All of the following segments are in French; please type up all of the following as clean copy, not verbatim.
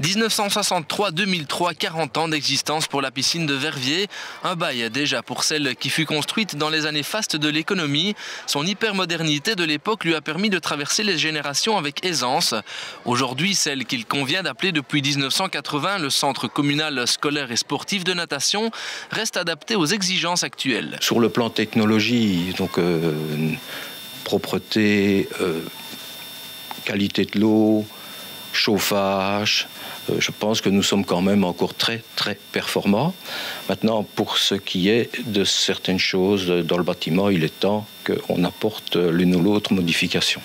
1963-2003, 40 ans d'existence pour la piscine de Verviers. Un bail déjà pour celle qui fut construite dans les années fastes de l'économie. Son hypermodernité de l'époque lui a permis de traverser les générations avec aisance. Aujourd'hui, celle qu'il convient d'appeler depuis 1980 le centre communal scolaire et sportif de natation reste adaptée aux exigences actuelles. Sur le plan technologie, donc propreté, qualité de l'eau, chauffage, je pense que nous sommes quand même encore très performants. Maintenant, pour ce qui est de certaines choses dans le bâtiment, il est temps qu'on apporte l'une ou l'autre modification.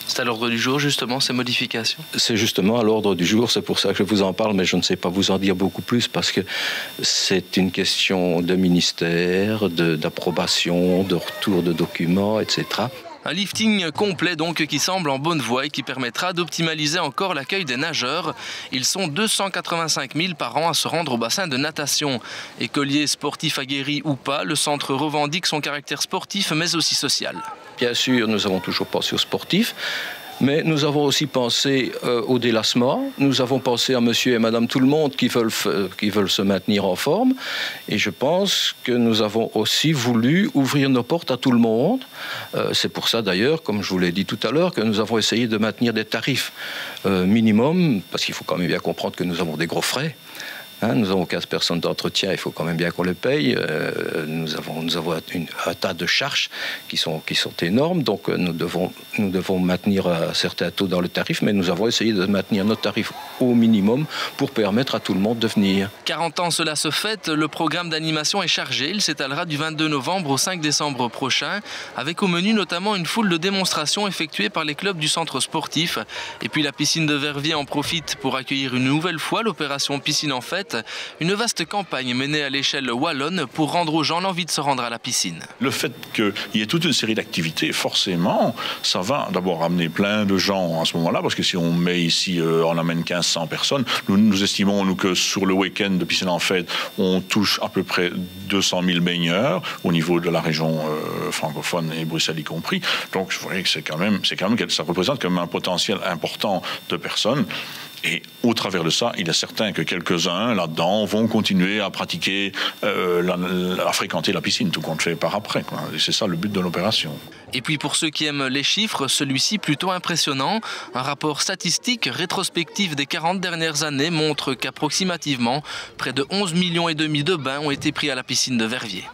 C'est à l'ordre du jour, justement, ces modifications? C'est justement à l'ordre du jour, c'est pour ça que je vous en parle, mais je ne sais pas vous en dire beaucoup plus, parce que c'est une question de ministère, d'approbation, de retour de documents, etc. Un lifting complet donc qui semble en bonne voie et qui permettra d'optimaliser encore l'accueil des nageurs. Ils sont 285 000 par an à se rendre au bassin de natation. Écoliers sportifs aguerris ou pas, le centre revendique son caractère sportif mais aussi social. Bien sûr, nous avons toujours pensé aux sportifs, mais nous avons aussi pensé au délassement. Nous avons pensé à monsieur et madame tout le monde qui veulent se maintenir en forme. Et je pense que nous avons aussi voulu ouvrir nos portes à tout le monde. C'est pour ça d'ailleurs, comme je vous l'ai dit tout à l'heure, que nous avons essayé de maintenir des tarifs minimum, parce qu'il faut quand même bien comprendre que nous avons des gros frais. Nous avons 15 personnes d'entretien, il faut quand même bien qu'on les paye. Nous avons un tas de charges qui sont énormes, donc nous devons maintenir un certain taux dans le tarif, mais nous avons essayé de maintenir notre tarif au minimum pour permettre à tout le monde de venir. 40 ans cela se fête, le programme d'animation est chargé. Il s'étalera du 22 novembre au 5 décembre prochain, avec au menu notamment une foule de démonstrations effectuées par les clubs du centre sportif. Et puis la piscine de Verviers en profite pour accueillir une nouvelle fois l'opération Piscine en Fête. Une vaste campagne menée à l'échelle wallonne pour rendre aux gens l'envie de se rendre à la piscine. Le fait qu'il y ait toute une série d'activités, forcément, ça va d'abord amener plein de gens à ce moment-là, parce que si on met ici, on amène 1500 personnes, nous estimons nous, que sur le week-end de Piscine en Fête, on touche à peu près 200 000 baigneurs au niveau de la région francophone et Bruxelles y compris. Donc je voyais que ça représente quand même un potentiel important de personnes. Et au travers de ça, il est certain que quelques-uns là-dedans vont continuer à pratiquer, à fréquenter la piscine, tout compte fait par après, quoi. Et c'est ça le but de l'opération. Et puis pour ceux qui aiment les chiffres, celui-ci plutôt impressionnant. Un rapport statistique rétrospectif des 40 dernières années montre qu'approximativement, près de 11,5 millions de bains ont été pris à la piscine de Verviers.